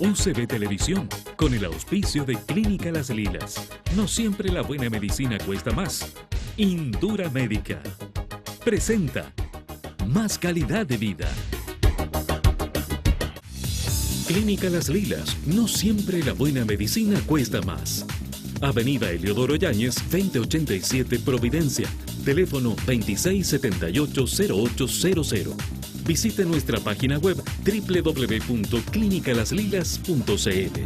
UCB Televisión, con el auspicio de Clínica Las Lilas. No siempre la buena medicina cuesta más. Indura Médica presenta Más calidad de vida. Clínica Las Lilas. No siempre la buena medicina cuesta más. Avenida Eliodoro Yáñez, 2087 Providencia. Teléfono 2678-0800. Visite nuestra página web www.clinicalaslilas.cl.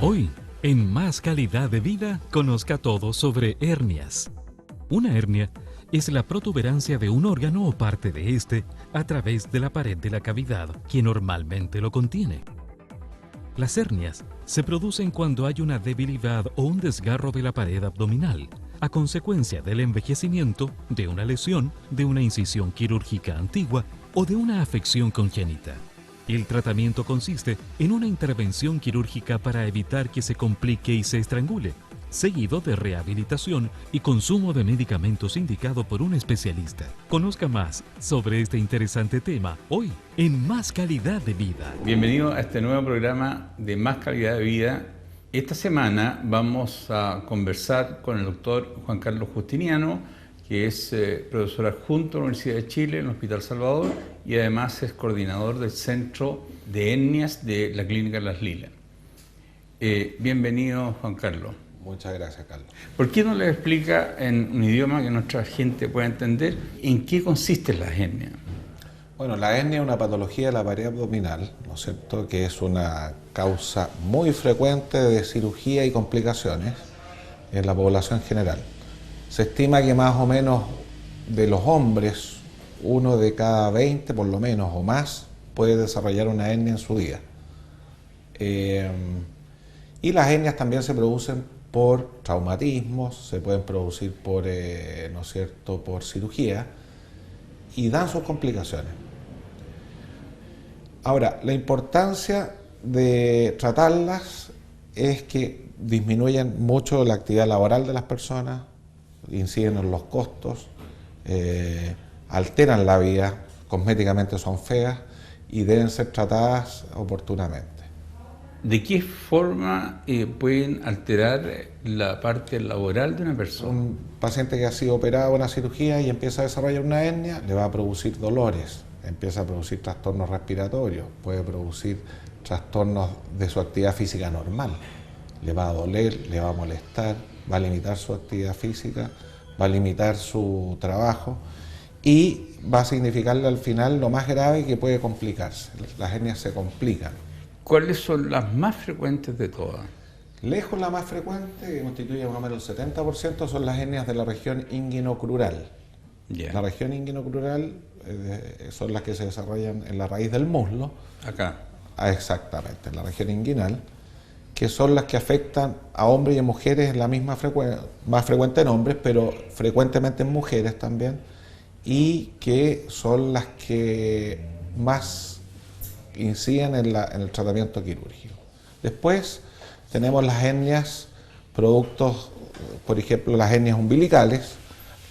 Hoy, en Más calidad de vida, conozca todo sobre hernias. Una hernia es la protuberancia de un órgano o parte de este a través de la pared de la cavidad que normalmente lo contiene. Las hernias se producen cuando hay una debilidad o un desgarro de la pared abdominal, a consecuencia del envejecimiento, de una lesión, de una incisión quirúrgica antigua o de una afección congénita. El tratamiento consiste en una intervención quirúrgica para evitar que se complique y se estrangule, seguido de rehabilitación y consumo de medicamentos indicado por un especialista. Conozca más sobre este interesante tema hoy en Más calidad de vida. Bienvenido a este nuevo programa de Más calidad de vida. Esta semana vamos a conversar con el doctor Juan Carlos Justiniano, que es profesor adjunto de la Universidad de Chile en el Hospital Salvador y además es coordinador del Centro de Hernias de la Clínica Las Lilas. Bienvenido, Juan Carlos. Muchas gracias, Carlos. ¿Por qué no le explica en un idioma que nuestra gente pueda entender en qué consiste la hernia? Bueno, la hernia es una patología de la pared abdominal, ¿no es cierto?, que es una causa muy frecuente de cirugía y complicaciones en la población general. Se estima que más o menos de los hombres, 1 de cada 20 por lo menos o más, puede desarrollar una hernia en su vida. Y las hernias también se producen por traumatismos, se pueden producir por, ¿no es cierto?, por cirugía y dan sus complicaciones. Ahora, la importancia de tratarlas es que disminuyen mucho la actividad laboral de las personas, inciden en los costos, alteran la vida, cosméticamente son feas y deben ser tratadas oportunamente. ¿De qué forma pueden alterar la parte laboral de una persona? Un paciente que ha sido operado en una cirugía y empieza a desarrollar una hernia le va a producir dolores, empieza a producir trastornos respiratorios, puede producir trastornos de su actividad física normal. Le va a doler, le va a molestar, va a limitar su actividad física, va a limitar su trabajo y va a significarle al final lo más grave, que puede complicarse. Las hernias se complican. ¿Cuáles son las más frecuentes de todas? Lejos la más frecuente, que constituye más o menos el 70%, son las hernias de la región inguinocrural. Yeah. La región inguinocrural son las que se desarrollan en la raíz del muslo. Acá. Exactamente, en la región inguinal, que son las que afectan a hombres y a mujeres en la misma frecuencia, más frecuente en hombres, pero frecuentemente en mujeres también, y que son las que más inciden en el tratamiento quirúrgico. Después tenemos las hernias, productos, por ejemplo, las hernias umbilicales,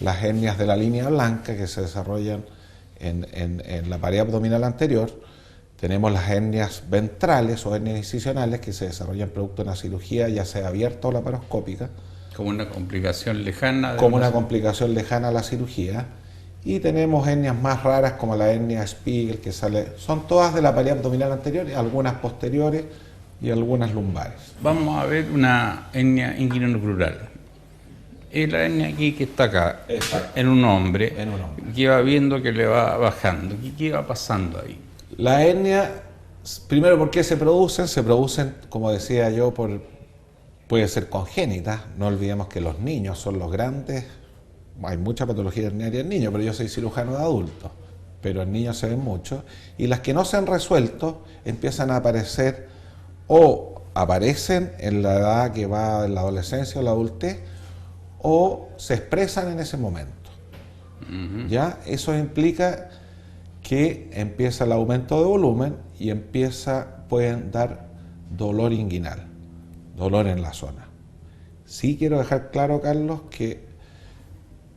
las hernias de la línea blanca que se desarrollan en la pared abdominal anterior. Tenemos las hernias ventrales o hernias incisionales que se desarrollan producto de una cirugía, ya sea abierta o laparoscópica. Como una complicación lejana. Como una complicación lejana a la cirugía. Y tenemos hernias más raras como la hernia Spiegel, que sale, son todas de la pared abdominal anterior, algunas posteriores y algunas lumbares. Vamos a ver una hernia inguinocrural. Es la hernia aquí que está acá, en un hombre, que va viendo que le va bajando. ¿Qué va pasando ahí? La hernia, primero, ¿por qué se producen? Se producen, como decía yo, puede ser congénita. No olvidemos que los niños son los grandes. Hay mucha patología herniaria en niños, pero yo soy cirujano de adultos. Pero en niños se ven mucho. Y las que no se han resuelto empiezan a aparecer o aparecen en la edad que va en la adolescencia o la adultez o se expresan en ese momento. ¿Ya? Eso implica que empieza el aumento de volumen y pueden dar dolor inguinal, dolor en la zona. Sí quiero dejar claro, Carlos, que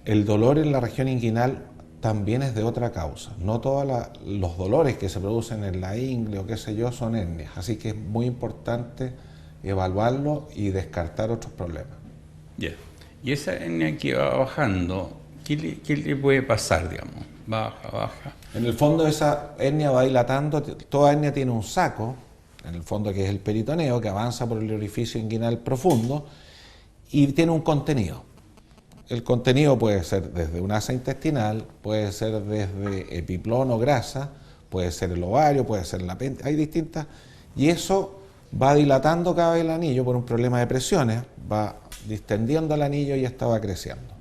el dolor en la región inguinal también es de otra causa. No todos los dolores que se producen en la ingle o qué sé yo son hernias, así que es muy importante evaluarlo y descartar otros problemas. Yeah. Y esa hernia que va bajando, ¿qué le puede pasar, digamos? Baja. En el fondo esa hernia va dilatando, toda hernia tiene un saco, en el fondo que es el peritoneo, que avanza por el orificio inguinal profundo y tiene un contenido. El contenido puede ser desde un asa intestinal, puede ser desde epiplón o grasa, puede ser el ovario, puede ser la apéndice, hay distintas, y eso va dilatando cada vez el anillo por un problema de presiones, va distendiendo el anillo y esta va creciendo.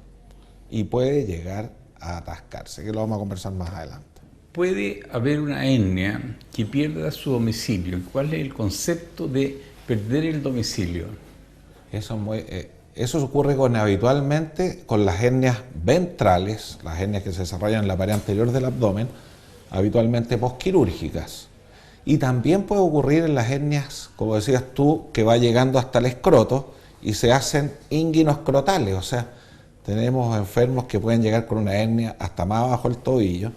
Y puede llegar a atascarse, que lo vamos a conversar más adelante. Puede haber una hernia que pierda su domicilio. ¿Cuál es el concepto de perder el domicilio? Eso ocurre habitualmente con las hernias ventrales, las hernias que se desarrollan en la pared anterior del abdomen, habitualmente posquirúrgicas. Y también puede ocurrir en las hernias, como decías tú, que va llegando hasta el escroto y se hacen inguinoscrotales, o sea, tenemos enfermos que pueden llegar con una hernia hasta más abajo del tobillo.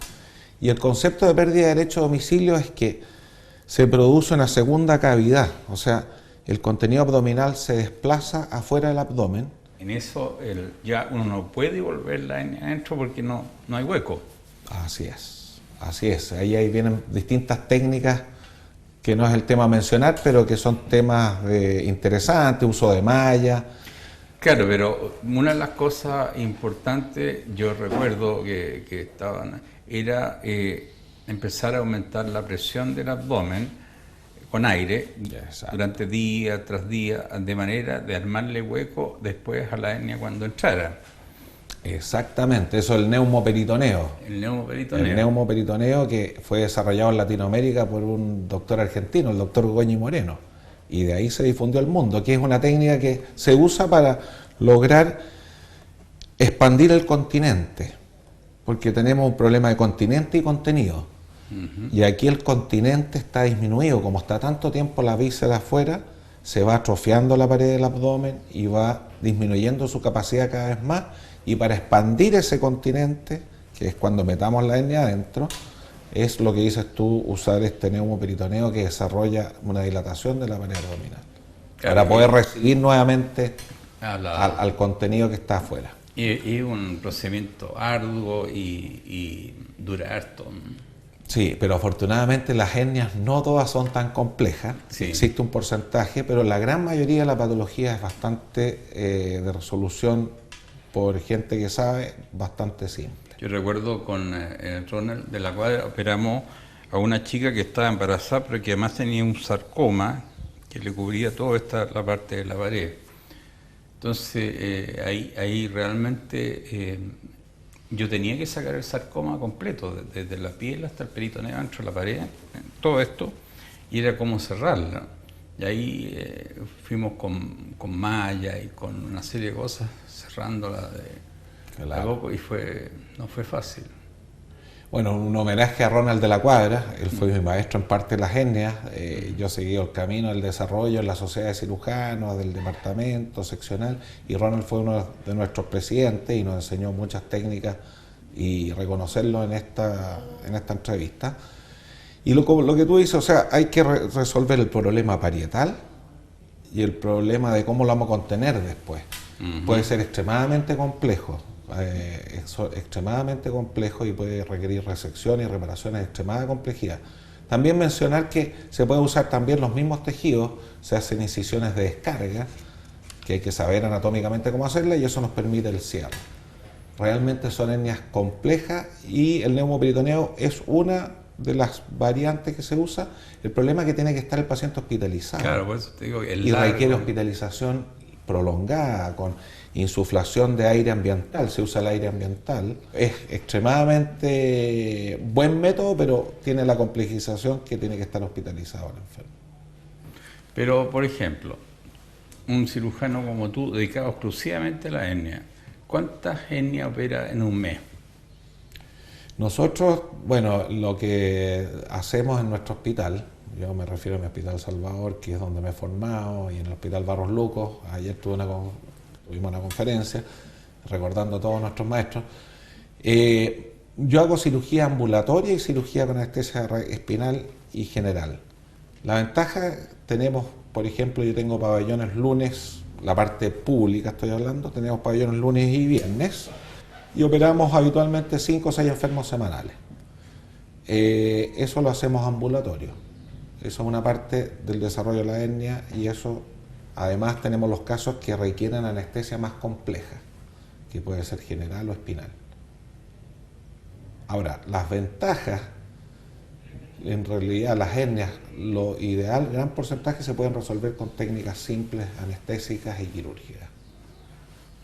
Y el concepto de pérdida de derecho a domicilio es que se produce una segunda cavidad, o sea, el contenido abdominal se desplaza afuera del abdomen. En eso ya uno no puede volver la hernia adentro porque no hay hueco. Así es. Ahí vienen distintas técnicas que no es el tema a mencionar, pero que son temas interesantes, uso de malla. Claro, pero una de las cosas importantes, yo recuerdo que era empezar a aumentar la presión del abdomen con aire durante día tras día, de manera de armarle hueco después a la hernia cuando entrara. Exactamente, eso es el neumoperitoneo. El neumoperitoneo. El neumoperitoneo que fue desarrollado en Latinoamérica por un doctor argentino, el doctor Goñi Moreno. Y de ahí se difundió al mundo, que es una técnica que se usa para lograr expandir el continente, porque tenemos un problema de continente y contenido. Y aquí el continente está disminuido, como está tanto tiempo la víscera afuera, se va atrofiando la pared del abdomen y va disminuyendo su capacidad cada vez más, y para expandir ese continente, que es cuando metamos la hernia adentro, es lo que dices tú, usar este neumoperitoneo que desarrolla una dilatación de la pared abdominal, claro, para poder recibir nuevamente al contenido que está afuera. Y es un procedimiento arduo y dura harto. Sí, pero afortunadamente las hernias no todas son tan complejas, sí. Existe un porcentaje, pero la gran mayoría de la patología es bastante de resolución por gente que sabe, bastante simple. Yo recuerdo con Ronald de la Cuadra, operamos a una chica que estaba embarazada, pero que además tenía un sarcoma que le cubría toda la parte de la pared. Entonces ahí realmente yo tenía que sacar el sarcoma completo, desde la piel hasta el peritoneo dentro de la pared, todo esto, y era como cerrarla. Y ahí fuimos con malla y con una serie de cosas, cerrándola de a poco, y no fue fácil. Bueno, un homenaje a Ronald de la Cuadra, él fue mi maestro en parte de las hernias, yo seguí el camino del desarrollo en la sociedad de cirujanos, del departamento seccional, y Ronald fue uno de nuestros presidentes y nos enseñó muchas técnicas, y reconocerlo en esta entrevista. Y lo que tú dices, o sea, hay que resolver el problema parietal y el problema de cómo lo vamos a contener después. Puede ser extremadamente complejo. Extremadamente complejo, y puede requerir resección y reparaciones de extremada complejidad. También mencionar que se puede usar también los mismos tejidos, se hacen incisiones de descarga, que hay que saber anatómicamente cómo hacerla, y eso nos permite el cierre. Realmente son hernias complejas y el neumoperitoneo es una de las variantes que se usa. El problema es que tiene que estar el paciente hospitalizado. Claro, por eso te digo, requiere hospitalización prolongada con insuflación de aire ambiental. Se usa el aire ambiental, es extremadamente buen método, pero tiene la complejización que tiene que estar hospitalizado el enfermo. Pero, por ejemplo, un cirujano como tú, dedicado exclusivamente a la hernia, ¿cuántas hernias opera en un mes? Nosotros, bueno, lo que hacemos en nuestro hospital, yo me refiero a mi Hospital Salvador, que es donde me he formado, y en el Hospital Barros Luco, ayer tuvimos una conferencia recordando a todos nuestros maestros. Yo hago cirugía ambulatoria y cirugía con anestesia espinal y general. La ventaja, tenemos, por ejemplo, yo tengo pabellones lunes, la parte pública estoy hablando, tenemos pabellones lunes y viernes, y operamos habitualmente 5 o 6 enfermos semanales. Eso lo hacemos ambulatorio. Eso es una parte del desarrollo de la hernia, y eso, además, tenemos los casos que requieren anestesia más compleja, que puede ser general o espinal. Ahora, las ventajas, en realidad las hernias, lo ideal, gran porcentaje se pueden resolver con técnicas simples, anestésicas y quirúrgicas.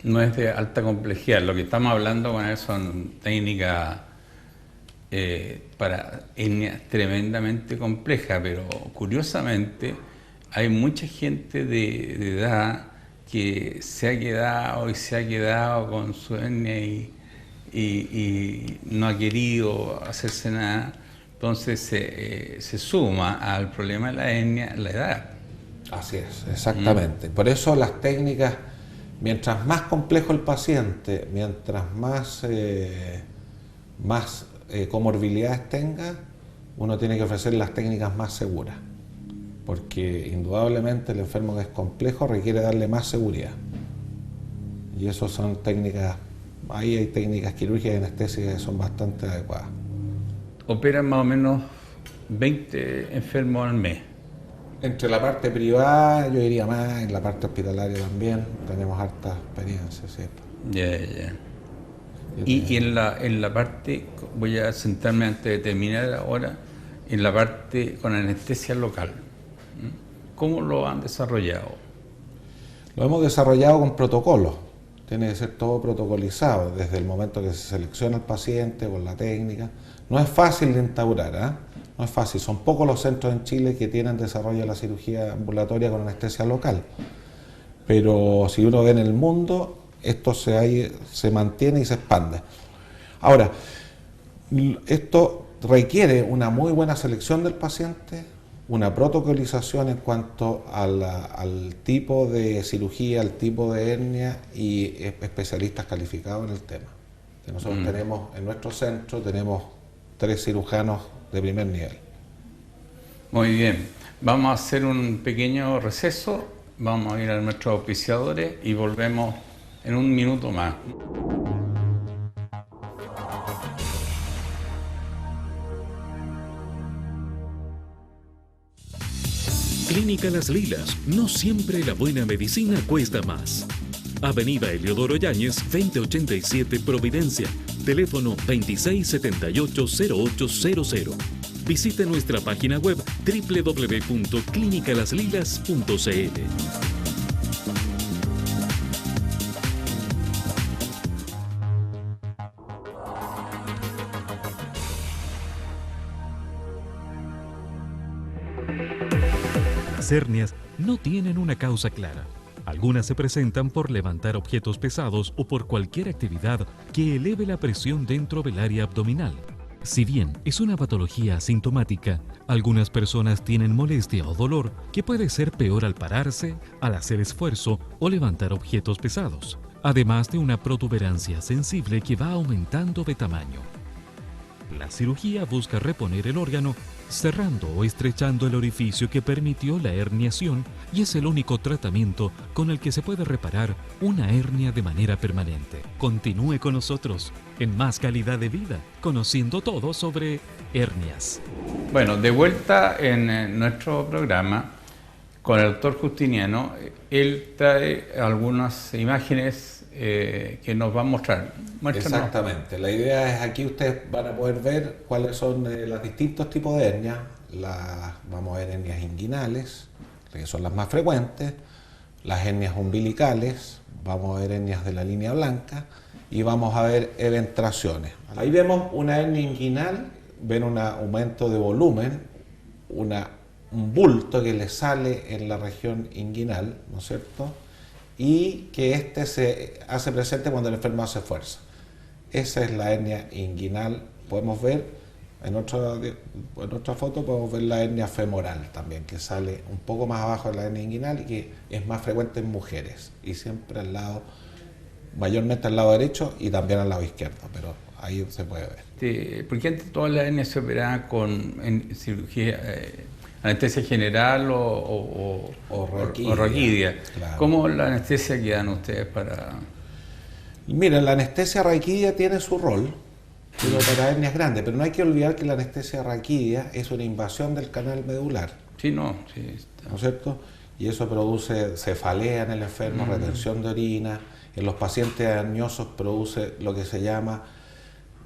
No es de alta complejidad, lo que estamos hablando con él son técnicas para hernias tremendamente complejas, pero curiosamente hay mucha gente de edad que se ha quedado con su hernia y no ha querido hacerse nada. Entonces se suma al problema de la hernia la edad. Así es, exactamente. Por eso las técnicas, mientras más complejo el paciente, mientras más comorbilidades tenga, uno tiene que ofrecer las técnicas más seguras, porque indudablemente el enfermo que es complejo requiere darle más seguridad. Y eso son técnicas, ahí hay técnicas quirúrgicas y anestésicas que son bastante adecuadas. Operan más o menos 20 enfermos al mes. Entre la parte privada, yo diría más, en la parte hospitalaria también, tenemos harta experiencia, ¿cierto? Ya. Y en la parte, voy a sentarme antes de terminar ahora, en la parte con anestesia local. ¿Cómo lo han desarrollado? Lo hemos desarrollado con protocolos. Tiene que ser todo protocolizado, desde el momento que se selecciona el paciente, con la técnica. No es fácil de instaurar, ¿eh? No es fácil. Son pocos los centros en Chile que tienen desarrollo de la cirugía ambulatoria con anestesia local. Pero si uno ve en el mundo, esto se mantiene y se expande. Ahora, esto requiere una muy buena selección del paciente, una protocolización en cuanto al tipo de cirugía, al tipo de hernia, y especialistas calificados en el tema. Nosotros tenemos, en nuestro centro, tenemos 3 cirujanos de primer nivel. Muy bien, vamos a hacer un pequeño receso, vamos a ir a nuestros auspiciadores y volvemos en un minuto más. Clínica Las Lilas, no siempre la buena medicina cuesta más. Avenida Eliodoro Yáñez, 2087 Providencia, teléfono 2678-0800. Visite nuestra página web www.clinicalaslilas.cl. Las hernias no tienen una causa clara. Algunas se presentan por levantar objetos pesados o por cualquier actividad que eleve la presión dentro del área abdominal. Si bien es una patología asintomática, algunas personas tienen molestia o dolor que puede ser peor al pararse, al hacer esfuerzo o levantar objetos pesados, además de una protuberancia sensible que va aumentando de tamaño. La cirugía busca reponer el órgano cerrando o estrechando el orificio que permitió la herniación, y es el único tratamiento con el que se puede reparar una hernia de manera permanente. Continúe con nosotros en Más Calidad de Vida, conociendo todo sobre hernias. Bueno, de vuelta en nuestro programa con el doctor Justiniano. Él trae algunas imágenes que nos va a mostrar. Muéstranos. Exactamente. La idea es, aquí ustedes van a poder ver cuáles son los distintos tipos de hernias. Vamos a ver hernias inguinales, que son las más frecuentes, las hernias umbilicales, vamos a ver hernias de la línea blanca y vamos a ver eventraciones. Ahí vemos una hernia inguinal, ven un aumento de volumen, una un bulto que le sale en la región inguinal, ¿no es cierto? Y que este se hace presente cuando el enfermo hace fuerza. Esa es la hernia inguinal. Podemos ver, en otra foto, podemos ver la hernia femoral también, que sale un poco más abajo de la hernia inguinal y que es más frecuente en mujeres y siempre al lado, mayormente al lado derecho y también al lado izquierdo, pero ahí se puede ver. Porque antes todas las hernias se operaban en cirugía, anestesia general o raquidia. Claro. ¿Cómo la anestesia que dan ustedes para...? Mira, la anestesia raquidia tiene su rol, pero para hernias grandes, pero no hay que olvidar que la anestesia raquidia es una invasión del canal medular. Sí, no, sí. Está. ¿No es cierto? Y eso produce cefalea en el enfermo, retención de orina. En los pacientes añosos produce lo que se llama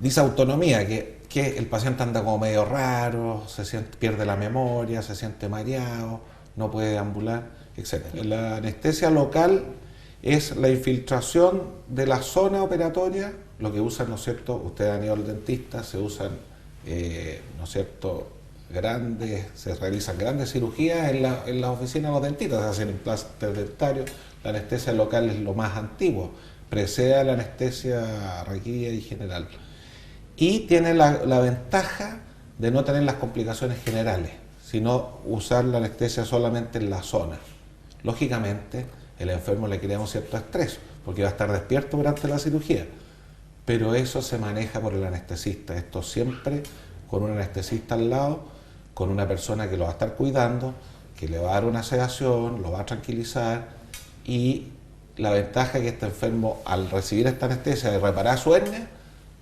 disautonomía, que el paciente anda como medio raro, pierde la memoria, se siente mareado, no puede deambular, etc. La anestesia local es la infiltración de la zona operatoria, lo que usan, ¿no es cierto? Ustedes han ido al dentista, se usan, ¿no es cierto?, se realizan grandes cirugías en las oficinas de los dentistas, se hacen implantes dentarios. La anestesia local es lo más antiguo, precede a la anestesia raquidia y general. Y tiene la ventaja de no tener las complicaciones generales, sino usar la anestesia solamente en la zona. Lógicamente, el enfermo le crea un cierto estrés, porque va a estar despierto durante la cirugía, pero eso se maneja por el anestesista. Esto siempre con un anestesista al lado, con una persona que lo va a estar cuidando, que le va a dar una sedación, lo va a tranquilizar, y la ventaja es que este enfermo, al recibir esta anestesia y reparar su hernia,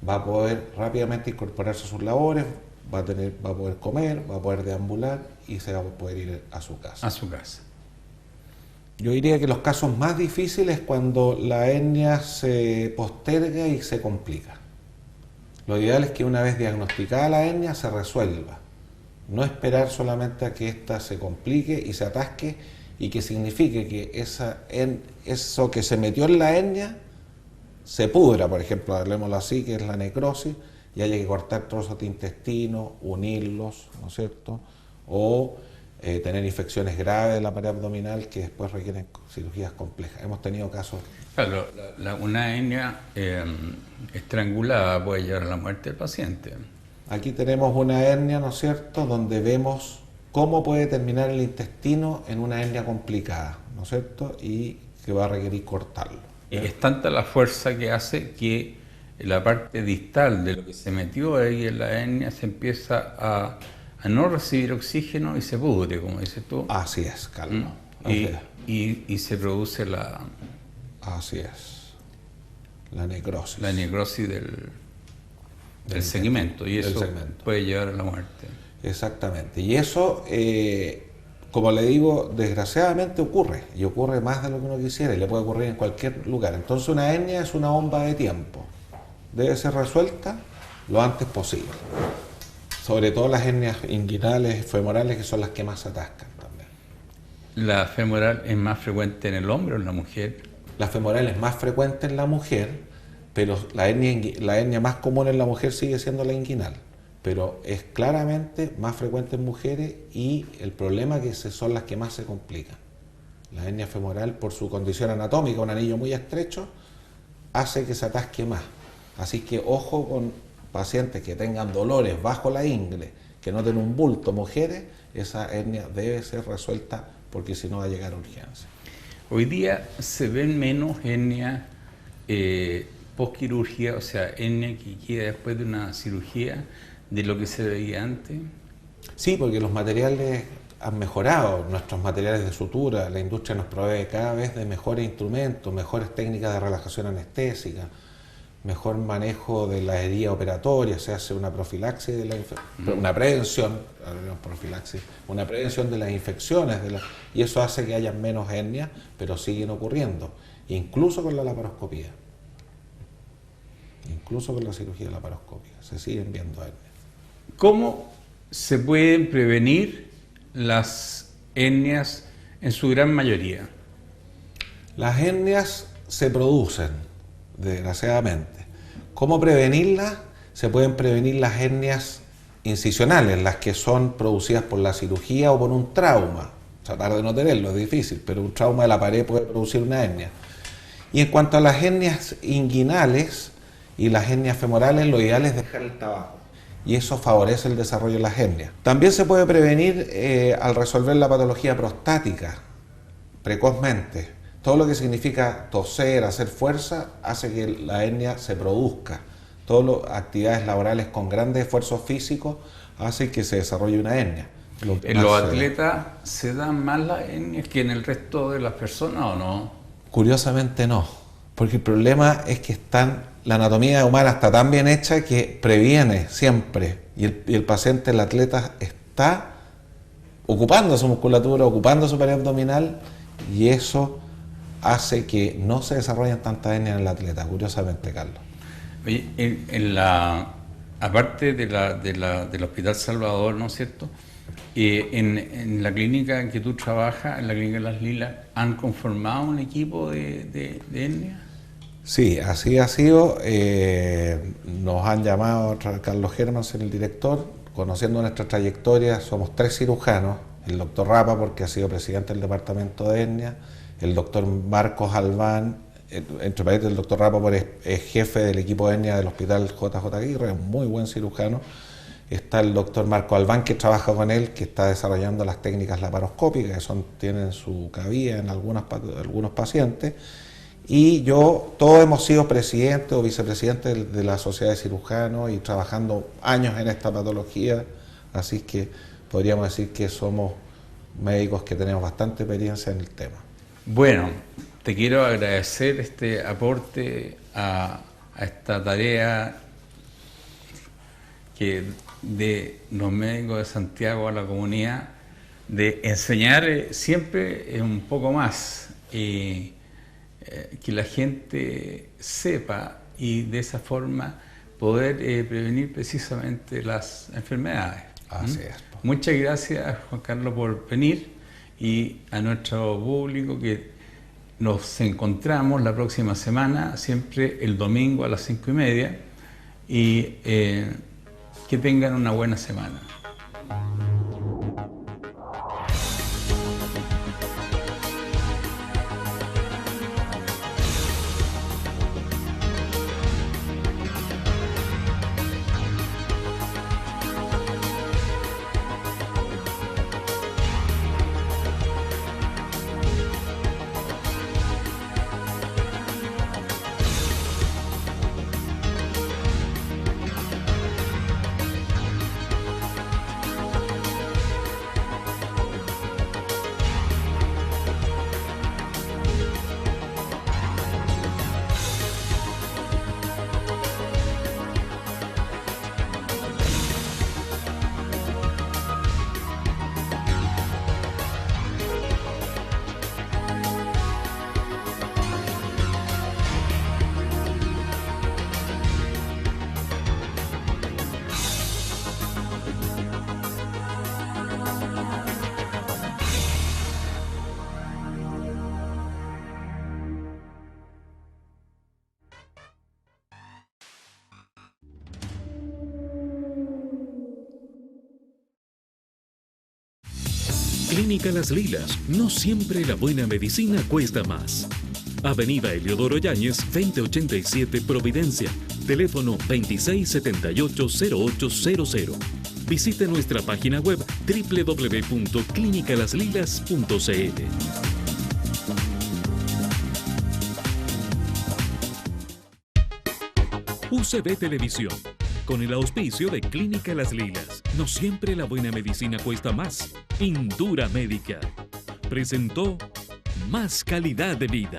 va a poder rápidamente incorporarse a sus labores, va a poder comer, va a poder deambular y se va a poder ir a su casa. A su casa. Yo diría que los casos más difíciles es cuando la hernia se posterga y se complica. Lo ideal es que una vez diagnosticada la hernia se resuelva. No esperar solamente a que ésta se complique y se atasque y que signifique que eso que se metió en la hernia se pudra, por ejemplo, hablemoslo así, que es la necrosis, y haya que cortar trozos de intestino, unirlos, ¿no es cierto? O tener infecciones graves de la pared abdominal que después requieren cirugías complejas. Hemos tenido casos... Claro, una hernia estrangulada puede llevar a la muerte del paciente. Aquí tenemos una hernia, ¿no es cierto?, donde vemos cómo puede terminar el intestino en una hernia complicada, ¿no es cierto?, y que va a requerir cortarlo. Es tanta la fuerza que hace que la parte distal de lo que se metió ahí en la hernia se empieza a no recibir oxígeno y se pudre, como dices tú. Así es, Carlos. Y se produce la... Así es. La necrosis. La necrosis del segmento, y eso puede llevar a la muerte. Exactamente. Y eso, como le digo, desgraciadamente ocurre, y ocurre más de lo que uno quisiera, y le puede ocurrir en cualquier lugar. Entonces una hernia es una bomba de tiempo. Debe ser resuelta lo antes posible. Sobre todo las hernias inguinales, femorales, que son las que más se atascan también. ¿La femoral es más frecuente en el hombre o en la mujer? La femoral es más frecuente en la mujer, pero la hernia más común en la mujer sigue siendo la inguinal, pero es claramente más frecuente en mujeres, y el problema es que son las que más se complican. La hernia femoral, por su condición anatómica, un anillo muy estrecho, hace que se atasque más. Así que ojo con pacientes que tengan dolores bajo la ingle, que noten un bulto, mujeres, esa hernia debe ser resuelta porque si no va a llegar a urgencia. Hoy día se ven menos hernias postquirúrgica, o sea, hernia que queda después de una cirugía, de lo que se veía antes. Sí, porque los materiales han mejorado, nuestros materiales de sutura, la industria nos provee cada vez de mejores instrumentos, mejores técnicas de relajación anestésica, mejor manejo de la herida operatoria, se hace una profilaxis de una prevención, no profilaxis, una prevención de las infecciones, y eso hace que haya menos hernias, pero siguen ocurriendo, incluso con la laparoscopía. Incluso con la cirugía de laparoscopia se siguen viendo hernias. ¿Cómo se pueden prevenir las hernias en su gran mayoría? Las hernias se producen, desgraciadamente. ¿Cómo prevenirlas? Se pueden prevenir las hernias incisionales, las que son producidas por la cirugía o por un trauma. Tratar de no tenerlo es difícil, pero un trauma de la pared puede producir una hernia. Y en cuanto a las hernias inguinales y las hernias femorales, lo ideal es dejar el tabaco. Y eso favorece el desarrollo de las hernias. También se puede prevenir al resolver la patología prostática precozmente. Todo lo que significa toser, hacer fuerza, hace que la hernia se produzca. Todas las actividades laborales con grandes esfuerzos físicos hacen que se desarrolle una hernia. ¿En los atletas se dan más las hernias que en el resto de las personas o no? Curiosamente no, porque el problema es que la anatomía humana está tan bien hecha que previene siempre, y el paciente, el atleta, está ocupando su musculatura, ocupando su pared abdominal, y eso hace que no se desarrollen tantas hernias en el atleta, curiosamente, Carlos. Oye, aparte del Hospital Salvador, ¿no es cierto?, en la clínica en que tú trabajas, en la clínica de Las Lilas, ¿han conformado un equipo de hernia? Sí, así ha sido. Nos han llamado Carlos Germans, el director, conociendo nuestra trayectoria. Somos 3 cirujanos, el doctor Rapa, porque ha sido presidente del departamento de hernia, el doctor Marcos Albán, entre paréntesis, el doctor Rapa es jefe del equipo de hernia del Hospital JJ Aguirre, un muy buen cirujano. Está el doctor Marco Albán, que trabaja con él, que está desarrollando las técnicas laparoscópicas, que tienen su cabida en algunos pacientes. Y todos hemos sido presidentes o vicepresidentes de la Sociedad de Cirujanos y trabajando años en esta patología. Así que podríamos decir que somos médicos que tenemos bastante experiencia en el tema. Bueno, te quiero agradecer este aporte a esta tarea de los médicos de Santiago a la comunidad, de enseñar siempre un poco más, que la gente sepa y de esa forma poder prevenir precisamente las enfermedades. Así es. Muchas gracias, Juan Carlos, por venir, y a nuestro público que nos encontramos la próxima semana, siempre el domingo a las 5:30, y que tengan una buena semana. Clínica Las Lilas, no siempre la buena medicina cuesta más. Avenida Eliodoro Yáñez, 2087 Providencia. Teléfono 2678-0800. Visite nuestra página web www.clinicalaslilas.cl. UCB Televisión, con el auspicio de Clínica Las Lilas. No siempre la buena medicina cuesta más. Indura Médica presentó Más Calidad de Vida.